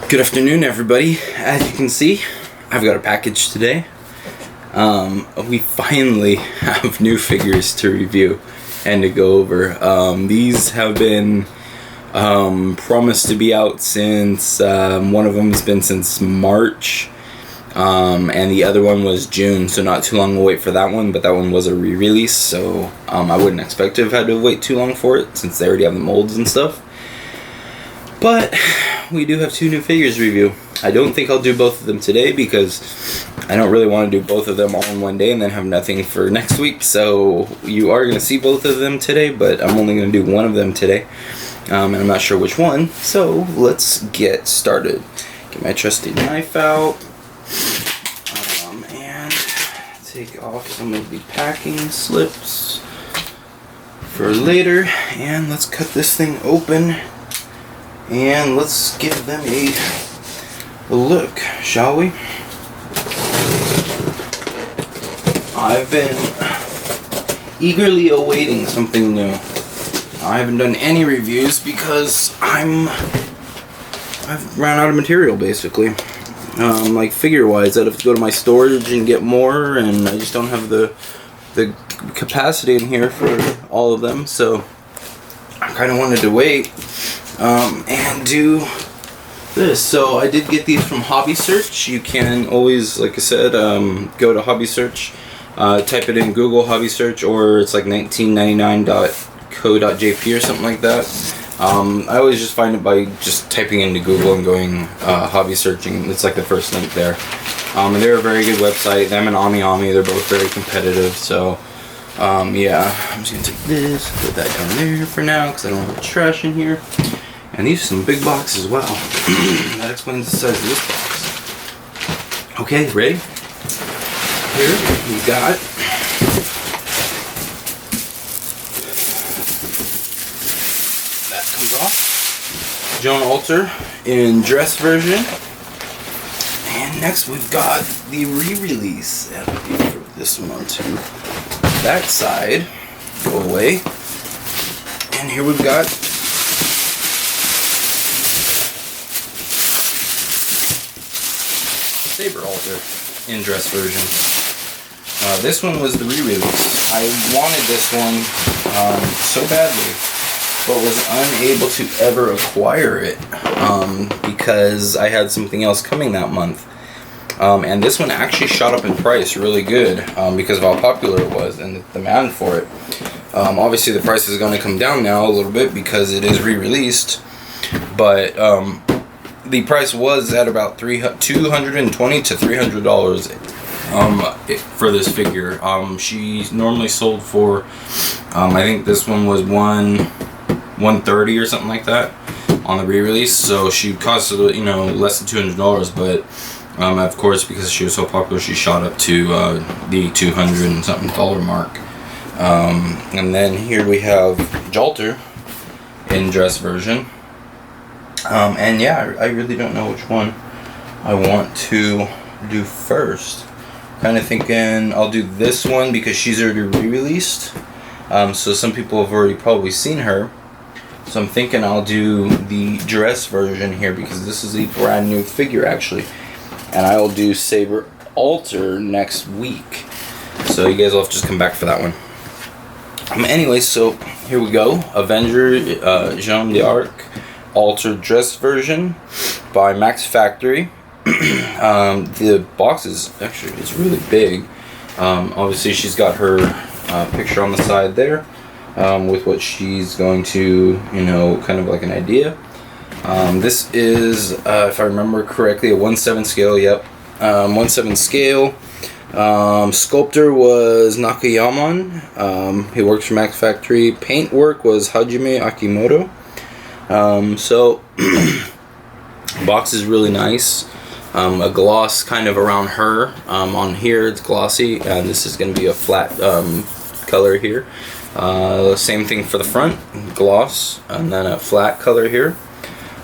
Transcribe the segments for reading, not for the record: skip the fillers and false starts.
Good afternoon, everybody. As you can see, I've got a package today. We finally have new figures to review and to go over. These have been promised to be out since, one of them has been since March, and the other one was June, so not too long to wait for that one, but that one was a re-release, so I wouldn't expect to have had to wait too long for it since they already have the molds and stuff. But we do have two new figures to review. I don't think I'll do both of them today because I don't really want to do both of them all in one day and then have nothing for next week. So you are going to see both of them today, but I'm only going to do one of them today. And I'm not sure which one. So let's get started. Get my trusty knife out. And take off some of the packing slips for later. And let's cut this thing open. And let's give them a look, shall we? I've been eagerly awaiting something new. I haven't done any reviews because I've ran out of material, basically. Like figure-wise, I'd have to go to my storage and get more, and I just don't have the capacity in here for all of them, so I kind of wanted to wait. And do this. So I did get these from Hobby Search. You can always, like I said, go to Hobby Search, type it in Google Hobby Search, or it's like 1999.co.jp or something like that. I always just find it by just typing into Google and going Hobby Searching. It's like the first link there. And they're a very good website. Them and Ami, they're both very competitive. So yeah, I'm just gonna take this, put that down there for now because I don't have trash in here. And these are some big boxes as well. That explains the size of this box. Okay, ready? Here we got that comes off. Jalter in dress version. And next we've got the re-release. That'll be for this one too. That side, go away. And here we've got Jalter in dress version. This one was the re-release. I wanted this one so badly, but was unable to ever acquire it because I had something else coming that month. And this one actually shot up in price really good because of how popular it was and the demand for it. Obviously the price is going to come down now a little bit because it is re-released, but the price was at about $220 to $300 for this figure. She normally sold for I think this one was $130 or something like that on the re-release, so she cost less than $200, but of course, because she was so popular, she shot up to the $200 and something mark. And then here we have Jalter in dress version. And yeah, I really don't know which one I want to do first. Kind of thinking I'll do this one because she's already re-released. So some people have already probably seen her. So I'm thinking I'll do the dress version here because this is a brand new figure actually. And I will do Jalter next week. So you guys will have to just come back for that one. Anyway, so here we go. Avenger Jeanne Jalter Dress version by Max Factory. The box is really big. Obviously she's got her picture on the side there with what she's going to, kind of like an idea. This is, if I remember correctly, a 1/7 scale. Yep, 1/7 scale. Sculptor was Nakayaman. He works for Max Factory. Paint work was Hajime Akimoto. So box is really nice. A gloss kind of around her. On here it's glossy, and this is going to be a flat color here. Same thing for the front, gloss, and then a flat color here.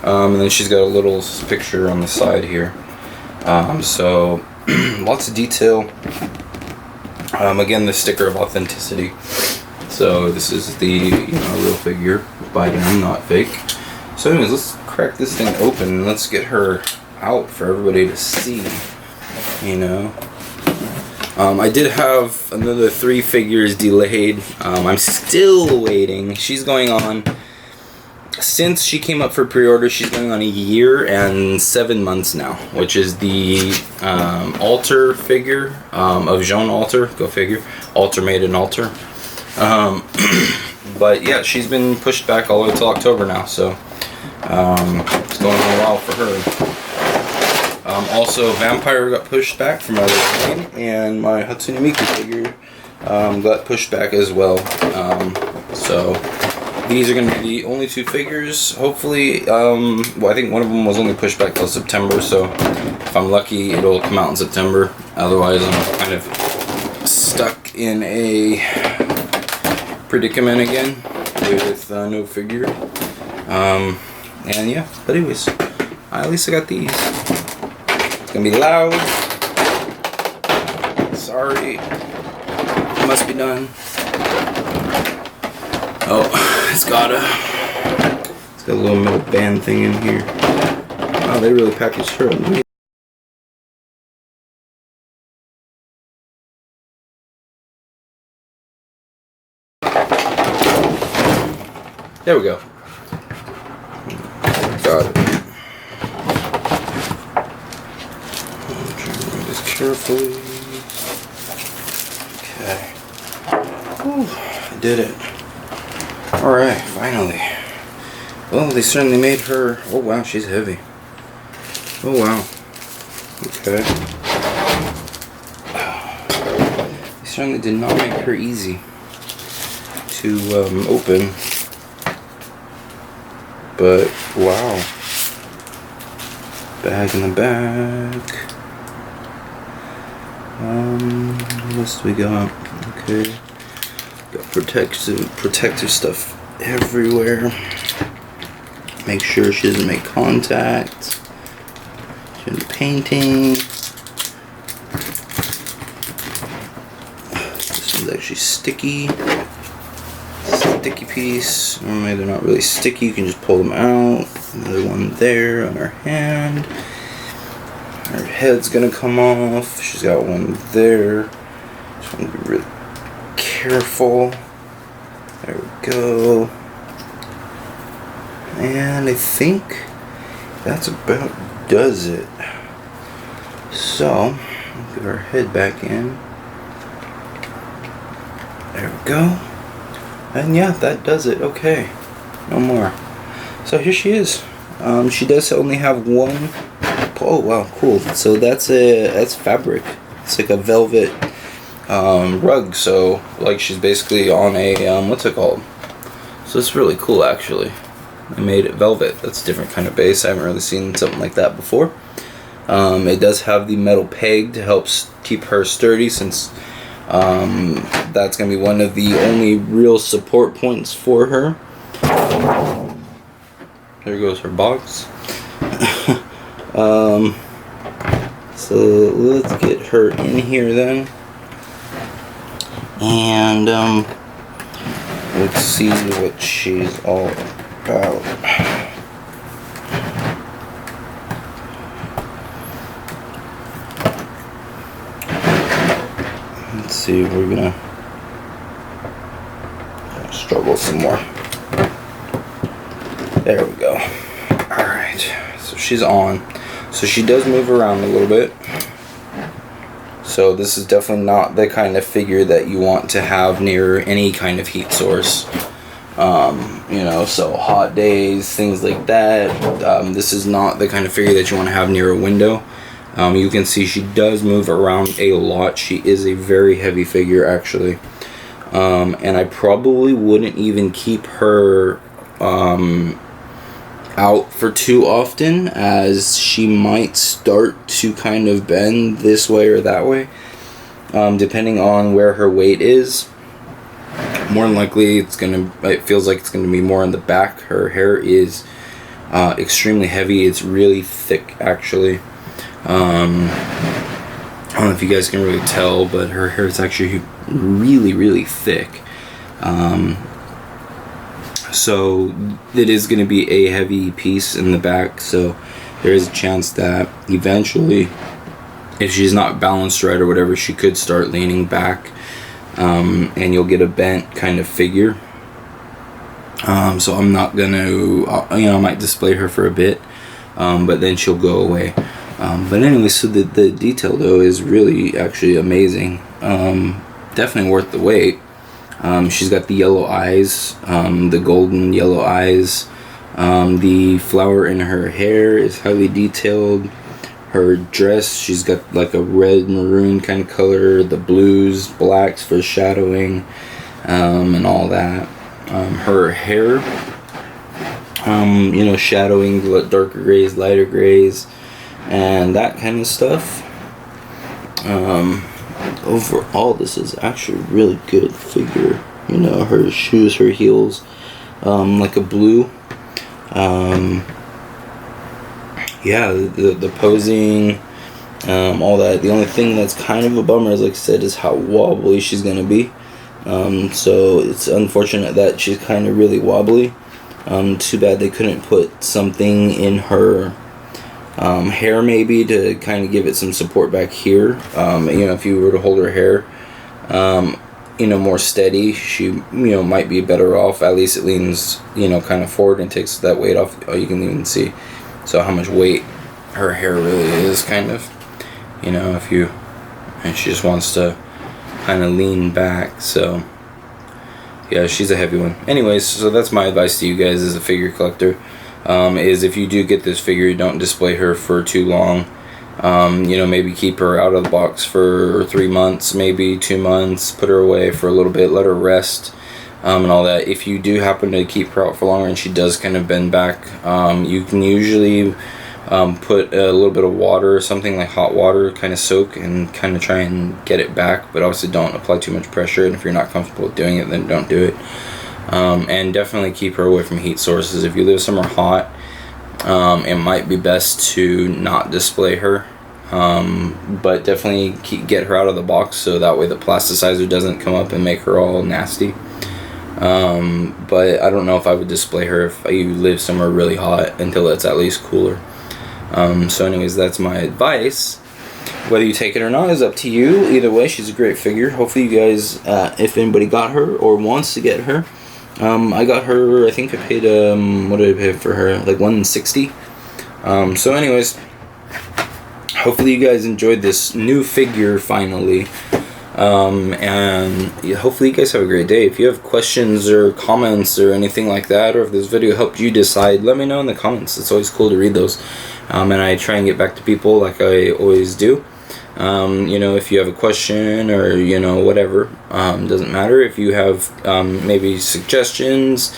And then she's got a little picture on the side here. So lots of detail Again, the sticker of authenticity. So this is the real figure by them, not fake. So anyways, let's crack this thing open and let's get her out for everybody to see. I did have another 3 figures delayed. I'm still waiting. She's going on, since she came up for pre-order, she's going on 1 year and 7 months now, which is the Alter figure of Jeanne Alter. Go figure. Alter made an Alter. But yeah, she's been pushed back all the way till October now, so it's going on a while for her. Also, Vampire got pushed back from my line, and my Hatsune Miku figure got pushed back as well. So these are going to be the only 2 figures. Hopefully, well, I think one of them was only pushed back till September, so if I'm lucky, it'll come out in September. Otherwise, I'm kind of stuck in a predicament again with no figure. And yeah, but anyways, at least I got these. It's gonna be loud. Sorry. It must be done. Oh, it's got a little metal band thing in here. Wow, they really packaged her up. There we go. Got it. I'll try to do this carefully. Okay. Whew, I did it. Alright, finally. Well, they certainly made her... Oh wow, she's heavy. Oh wow. Okay. They certainly did not make her easy to open. But wow. Bag in the back. What else do we got? Okay. Got protective stuff everywhere. Make sure she doesn't make contact. She's painting. This one's actually sticky. Sticky piece. Normally they're not really sticky, you can just pull them out. Another one there on her hand. Her head's gonna come off. She's got one there. Just want to be really careful. There we go. And I think that's about does it. So, get her head back in. There we go. And yeah, that does it. Okay, no more. So here she is. She does only have one. Oh wow, cool. So that's fabric. It's like a velvet rug. So like she's basically on a what's it called? So it's really cool actually. I made it velvet. That's a different kind of base. I haven't really seen something like that before. It does have the metal peg to help keep her sturdy, since that's going to be one of the only real support points for her. There goes her box. So let's get her in here then. And let's see what she's all about. Let's see, we're gonna struggle some more. There we go. Alright, so she's on. So she does move around a little bit. So this is definitely not the kind of figure that you want to have near any kind of heat source. You know, so hot days, things like that. This is not the kind of figure that you want to have near a window. You can see she does move around a lot. She is a very heavy figure actually. And I probably wouldn't even keep her out for too often, as she might start to kind of bend this way or that way, depending on where her weight is. More than likely it feels like it's gonna be more in the back. Her hair is extremely heavy. It's really thick actually. I don't know if you guys can really tell, but her hair is actually really, really thick. So it is going to be a heavy piece in the back, so there is a chance that eventually, if she's not balanced right or whatever, she could start leaning back, and you'll get a bent kind of figure. So I'm not going to, I might display her for a bit, but then she'll go away. But anyway, so the detail though is really actually amazing. Definitely worth the wait. She's got the yellow eyes, the golden yellow eyes. The flower in her hair is highly detailed. Her dress, she's got like a red maroon kind of color, the blues, blacks for shadowing, and all that. Her hair, shadowing darker grays, lighter grays, and that kind of stuff. Overall, this is actually a really good figure. Her shoes, her heels, like a blue. The posing, all that. The only thing that's kind of a bummer, as like I said, is how wobbly she's gonna be. So it's unfortunate that she's kind of really wobbly. Too bad they couldn't put something in her hair maybe to kind of give it some support back here. If you were to hold her hair more steady, she might be better off. At least it leans kind of forward and takes that weight off. You can even see how much weight her hair really is, kind of, and she just wants to kind of lean back. So yeah, she's a heavy one. Anyways, so that's my advice to you guys as a figure collector, is if you do get this figure, don't display her for too long. Maybe keep her out of the box for 3 months, maybe 2 months, put her away for a little bit, let her rest, and all that. If you do happen to keep her out for longer and she does kind of bend back, you can usually put a little bit of water or something, like hot water, kind of soak and kind of try and get it back, but obviously don't apply too much pressure, and if you're not comfortable with doing it, then don't do it. And definitely keep her away from heat sources. If you live somewhere hot, it might be best to not display her, but definitely get her out of the box, so that way the plasticizer doesn't come up and make her all nasty. But I don't know if I would display her if you live somewhere really hot until it's at least cooler. So anyways, that's my advice. Whether you take it or not is up to you. Either way, she's a great figure. Hopefully you guys, if anybody got her or wants to get her, I got her, I think I paid, what did I pay for her? Like $160. So anyways, hopefully you guys enjoyed this new figure finally. And hopefully you guys have a great day. If you have questions or comments or anything like that, or if this video helped you decide, let me know in the comments. It's always cool to read those. And I try and get back to people like I always do. If you have a question or, whatever, doesn't matter. If you have, maybe suggestions,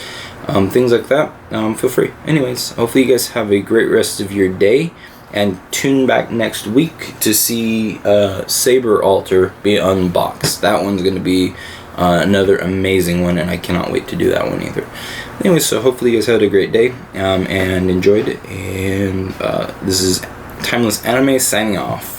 things like that, feel free. Anyways, hopefully you guys have a great rest of your day, and tune back next week to see, Saber Altar be unboxed. That one's going to be, another amazing one, and I cannot wait to do that one either. Anyway, so hopefully you guys had a great day, and enjoyed it, and, this is Timeless Anime signing off.